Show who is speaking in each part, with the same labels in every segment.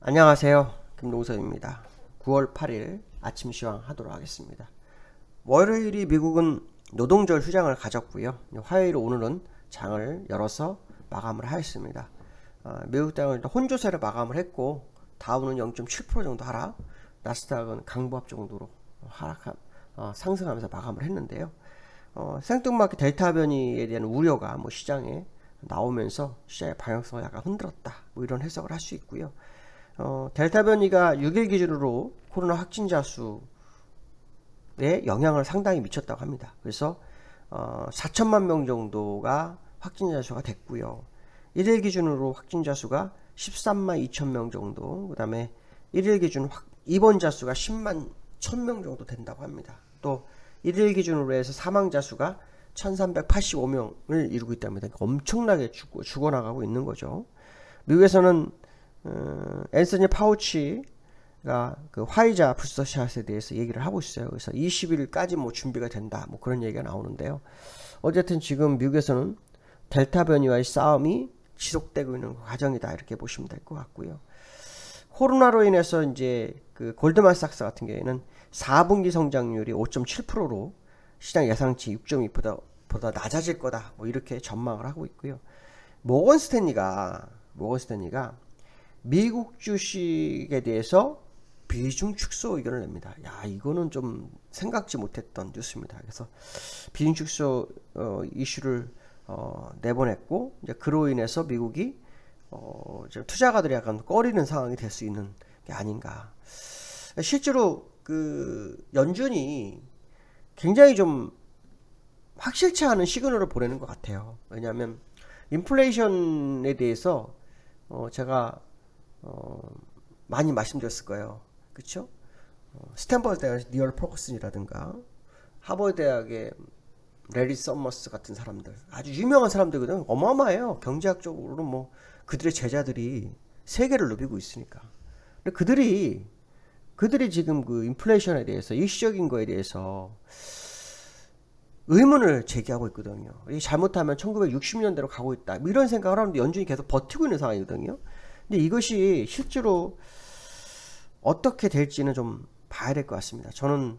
Speaker 1: 안녕하세요. 김동섭입니다. 9월 8일 아침 시황 하도록 하겠습니다. 월요일이 미국은 노동절 휴장을 가졌고요. 화요일 오늘은 장을 열어서 마감을 하였습니다. 미국 장을 혼조세로 마감을 했고 다우는 0.7% 정도 하락, 나스닥은 강보합 정도로 상승하면서 마감을 했는데요. 생뚱맞게 델타 변이에 대한 우려가 시장에 나오면서 시장의 방향성을 약간 흔들었다. 이런 해석을 할 수 있고요. 델타 변이가 6일 기준으로 코로나 확진자 수에 영향을 상당히 미쳤다고 합니다. 그래서 4천만 명 정도가 확진자 수가 됐고요. 1일 기준으로 확진자 수가 13만 2천 명 정도, 그 다음에 1일 기준 입원자 수가 10만 1천 명 정도 된다고 합니다. 또 1일 기준으로 해서 사망자 수가 1385명을 이루고 있답니다. 그러니까 엄청나게 죽어나가고 있는 거죠. 미국에서는 앤서니 파우치가 그 화이자 부스터샷에 대해서 얘기를 하고 있어요. 그래서 20일까지 준비가 된다. 그런 얘기가 나오는데요. 어쨌든 지금 미국에서는 델타 변이와의 싸움이 지속되고 있는 과정이다. 이렇게 보시면 될 것 같고요. 코로나로 인해서 이제 그 골드만삭스 같은 경우에는 4분기 성장률이 5.7%로 시장 예상치 6.2보다 낮아질 거다. 이렇게 전망을 하고 있고요. 모건 스탠리가 미국 주식에 대해서 비중 축소 의견을 냅니다. 이거는 좀 생각지 못했던 뉴스입니다. 그래서 비중 축소 이슈를 내보냈고, 이제 그로 인해서 미국이 투자가들이 약간 꺼리는 상황이 될 수 있는 게 아닌가. 실제로 그 연준이 굉장히 좀 확실치 않은 시그널을 보내는 것 같아요. 왜냐하면 인플레이션에 대해서 제가 많이 말씀드렸을 거예요. 그쵸? 스탠퍼드 대학 니얼 퍼거슨이라든가 하버드 대학의 레리 서머스 같은 사람들, 아주 유명한 사람들거든. 어마어마해요. 경제학적으로 그들의 제자들이 세계를 누비고 있으니까. 근데 그들이 지금 그 인플레이션에 대해서, 일시적인 거에 대해서 의문을 제기하고 있거든요. 이 잘못하면 1960년대로 가고 있다. 이런 생각을 하는데 연준이 계속 버티고 있는 상황이거든요. 근데 이것이 실제로 어떻게 될지는 좀 봐야 될 것 같습니다. 저는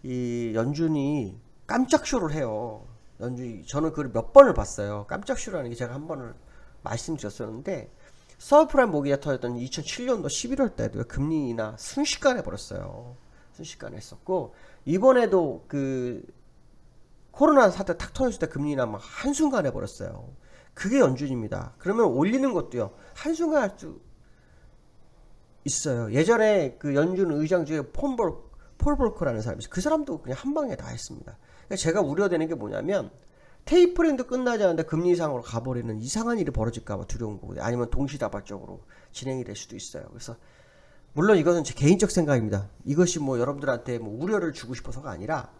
Speaker 1: 이 연준이 깜짝 쇼를 해요. 저는 그걸 몇 번을 봤어요. 깜짝 쇼라는 게 제가 한 번을 말씀드렸었는데, 서브프라임 모기지터였던 2007년도 11월 때도 금리 인하 순식간에 벌었어요. 순식간에 했었고, 이번에도 그 코로나 사태 탁 터졌을 때 금리 인하 한순간에 벌었어요. 그게 연준입니다. 그러면 올리는 것도요, 한순간 할 수 있어요. 예전에 그 연준 의장 중에 폴 볼커라는 사람이 있어요. 그 사람도 그냥 한 방에 다 했습니다. 그러니까 제가 우려되는 게 뭐냐면, 테이퍼링도 끝나지 않는데 금리 이상으로 가버리는 이상한 일이 벌어질까봐 두려운 거고요. 아니면 동시다발적으로 진행이 될 수도 있어요. 그래서 물론 이것은 제 개인적 생각입니다. 이것이 여러분들한테 우려를 주고 싶어서가 아니라,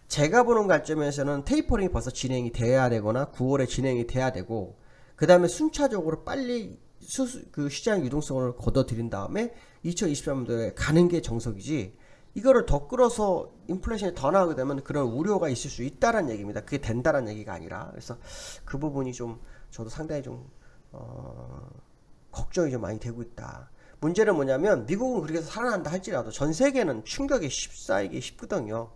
Speaker 1: 제가 보는 관점에서는 테이퍼링이 벌써 진행이 돼야 되거나 9월에 진행이 돼야 되고, 그 다음에 순차적으로 빨리 그 시장 유동성을 걷어들인 다음에 2023년도에 가는 게 정석이지, 이거를 더 끌어서 인플레이션이 더 나오게 되면 그런 우려가 있을 수 있다는 얘기입니다. 그게 된다는 얘기가 아니라. 그래서 그 부분이 좀 저도 상당히 좀 걱정이 좀 많이 되고 있다. 문제는 뭐냐면, 미국은 그렇게 해서 살아난다 할지라도 전 세계는 충격이 쉽사이기 쉽거든요.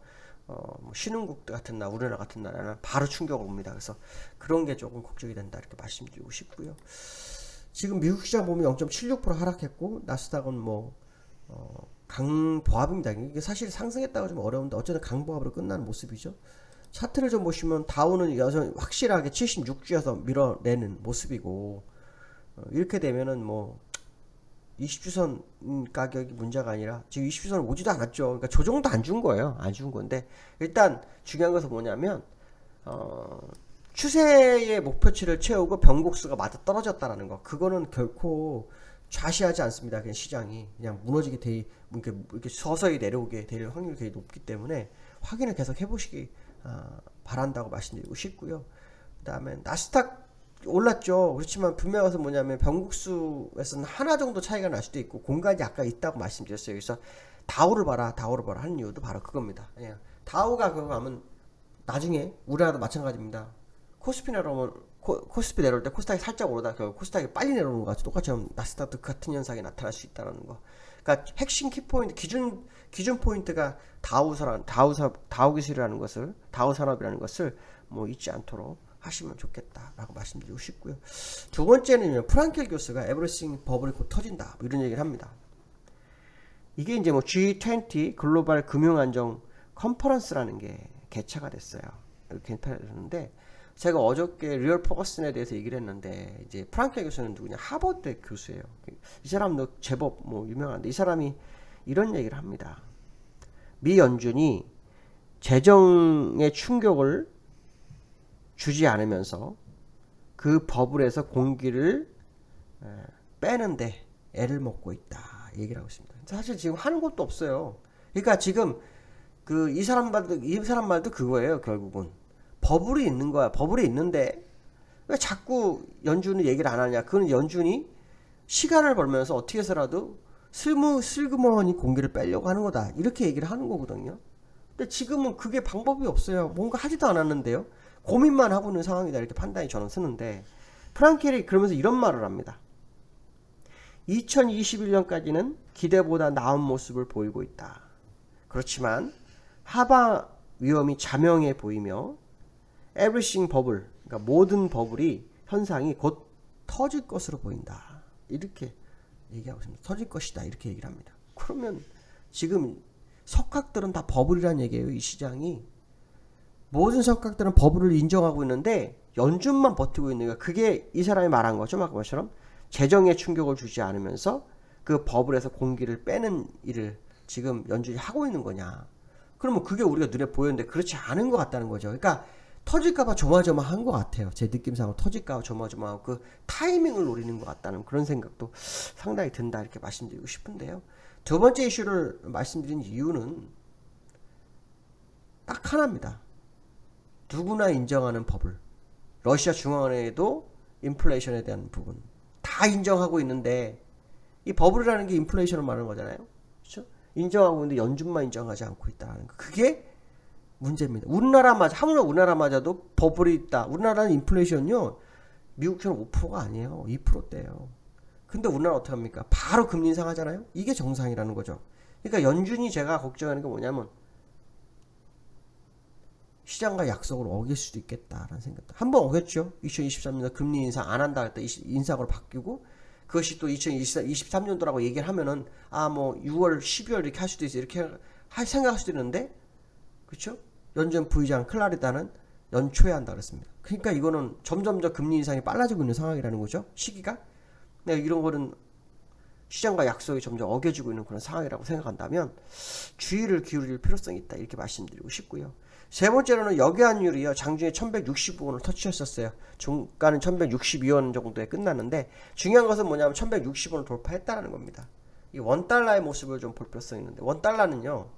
Speaker 1: 신흥국 같은 나라, 우리나라 같은 나라는 바로 충격을 옵니다. 그래서 그런 게 조금 걱정이 된다, 이렇게 말씀드리고 싶고요. 지금 미국 시장 보면 0.76% 하락했고, 나스닥은 강보합입니다. 이게 사실 상승했다고 좀 어려운데 어쨌든 강보합으로 끝나는 모습이죠. 차트를 좀 보시면 다우는 여전히 확실하게 76주에서 밀어내는 모습이고, 이렇게 되면은 20주선 가격이 문제가 아니라 지금 20주선을 오지도 않았죠. 그러니까 조정도 안 준 거예요. 안 준 건데, 일단 중요한 것은 뭐냐면, 추세의 목표치를 채우고 변곡수가 맞아 떨어졌다라는 거. 그거는 결코 좌시하지 않습니다. 그냥 시장이 그냥 무너지게 이렇게 서서히 내려오게 될 확률이 되게 높기 때문에 확인을 계속 해보시기 바란다고 말씀드리고 싶고요. 그 다음에 나스닥 올랐죠. 그렇지만 분명해서 뭐냐면 변곡수에서는 하나 정도 차이가 날 수도 있고 공간이 아까 있다고 말씀드렸어요. 그래서 다우를 봐라 하는 이유도 바로 그겁니다. 다우가 그거 하면 나중에 우리나라도 마찬가지입니다. 코스피나 코스피 내려올 때 코스닥이 살짝 오르다 결국 코스닥이 빨리 내려오는 것 같이 똑같이 나스닥도 같은 현상이 나타날 수 있다는 거. 그러니까 핵심 키포인트 기준 포인트가 다우 기술이라는 것을 다우 산업이라는 것을 뭐 잊지 않도록 하시면 좋겠다라고 말씀드리고 싶고요. 두 번째는 프랑켈 교수가 에브리싱 버블이 곧 터진다 뭐 이런 얘기를 합니다. 이게 이제 뭐 G20 글로벌 금융안정 컨퍼런스라는 게 개최가 됐어요. 개최가 됐는데 제가 어저께 리얼 포거슨에 대해서 얘기를 했는데 이제 프랑켈 교수는 누구냐? 하버드 교수예요. 이 사람도 제법 뭐 유명한데 이 사람이 이런 얘기를 합니다. 미 연준이 재정의 충격을 주지 않으면서 그 버블에서 공기를 빼는데 애를 먹고 있다 얘기를 하고 있습니다. 사실 지금 하는 것도 없어요. 그러니까 지금 이 사람 말도 그거예요. 결국은 버블이 있는 거야. 버블이 있는데 왜 자꾸 연준이 얘기를 안 하냐? 그건 연준이 시간을 벌면서 어떻게 해서라도 슬그머니 공기를 빼려고 하는 거다. 이렇게 얘기를 하는 거거든요. 근데 지금은 그게 방법이 없어요. 뭔가 하지도 않았는데요. 고민만 하고 있는 상황이다. 이렇게 판단이 저는 쓰는데 프랑켈이 그러면서 이런 말을 합니다. 2021년까지는 기대보다 나은 모습을 보이고 있다. 그렇지만 하방 위험이 자명해 보이며 everything 버블, 그러니까 모든 버블이 현상이 곧 터질 것으로 보인다. 이렇게 얘기하고 있습니다. 터질 것이다. 이렇게 얘기를 합니다. 그러면 지금 석학들은 다 버블이란 얘기예요. 이 시장이. 모든 석학들은 버블을 인정하고 있는데 연준만 버티고 있는 거야. 그게 이 사람이 말한 거죠. 아까 것처럼 재정에 충격을 주지 않으면서 그 버블에서 공기를 빼는 일을 지금 연준이 하고 있는 거냐. 그러면 그게 우리가 눈에 보였는데 그렇지 않은 것 같다는 거죠. 그러니까 터질까봐 조마조마한 것 같아요. 제 느낌상으로 터질까봐 조마조마하고 그 타이밍을 노리는 것 같다는 그런 생각도 상당히 든다 이렇게 말씀드리고 싶은데요. 두 번째 이슈를 말씀드린 이유는 딱 하나입니다. 누구나 인정하는 버블. 러시아 중앙은행에도 인플레이션에 대한 부분 다 인정하고 있는데 이 버블이라는 게 인플레이션을 말하는 거잖아요. 그렇죠? 인정하고 있는데 연준만 인정하지 않고 있다는 거. 그게 문제입니다. 우리나라마저도 버블이 있다. 우리나라는 인플레이션요. 미국처럼 5%가 아니에요. 2%대예요. 근데 우리나라 어떻게 합니까? 바로 금리 인상하잖아요. 이게 정상이라는 거죠. 그러니까 연준이 제가 걱정하는 게 뭐냐면 시장과 약속을 어길 수도 있겠다라는 생각도. 한번 어겼죠. 2023년도 금리 인상 안 한다 할 때 인상으로 바뀌고 그것이 또 2023년도라고 얘기를 하면은 뭐 6월, 12월 이렇게 할 수도 있어. 이렇게 생각할 수도 있는데 그렇죠? 연준 부의장 클라리다는 연초에 한다 그랬습니다. 그러니까 이거는 점점 더 금리 인상이 빨라지고 있는 상황이라는 거죠. 시기가. 이런 거는 시장과 약속이 점점 어겨지고 있는 그런 상황이라고 생각한다면 주의를 기울일 필요성이 있다. 이렇게 말씀드리고 싶고요. 세 번째로는 역외환율이요. 장중에 1165원을 터치했었어요. 종가는 1162원 정도에 끝났는데 중요한 것은 뭐냐면 1160원을 돌파했다는 겁니다. 이 원달러의 모습을 좀 볼 필요성이 있는데 원달러는요.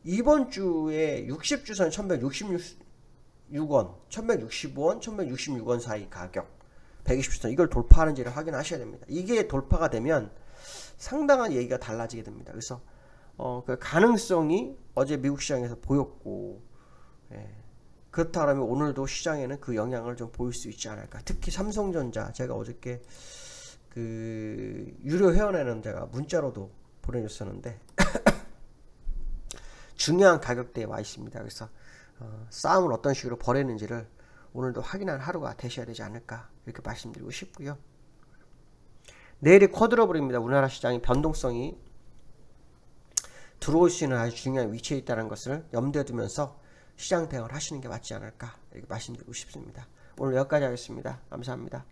Speaker 1: 이번 주에 60주선 1166원, 1165원, 1166원 사이 가격 120주선 이걸 돌파하는지를 확인하셔야 됩니다. 이게 돌파가 되면 상당한 얘기가 달라지게 됩니다. 그래서 그 가능성이 어제 미국 시장에서 보였고 그렇다 그러면 오늘도 시장에는 그 영향을 좀 보일 수 있지 않을까. 특히 삼성전자 제가 어저께 그 유료 회원에는 제가 문자로도 보내줬었는데 중요한 가격대에 와 있습니다. 그래서 싸움을 어떤 식으로 벌이는지를 오늘도 확인한 하루가 되셔야 되지 않을까 이렇게 말씀드리고 싶고요. 내일이 쿼드러블입니다. 우리나라 시장이 변동성이 들어올 수 있는 아주 중요한 위치에 있다는 것을 염두에 두면서 시장 대응을 하시는 게 맞지 않을까 이렇게 말씀드리고 싶습니다. 오늘 여기까지 하겠습니다. 감사합니다.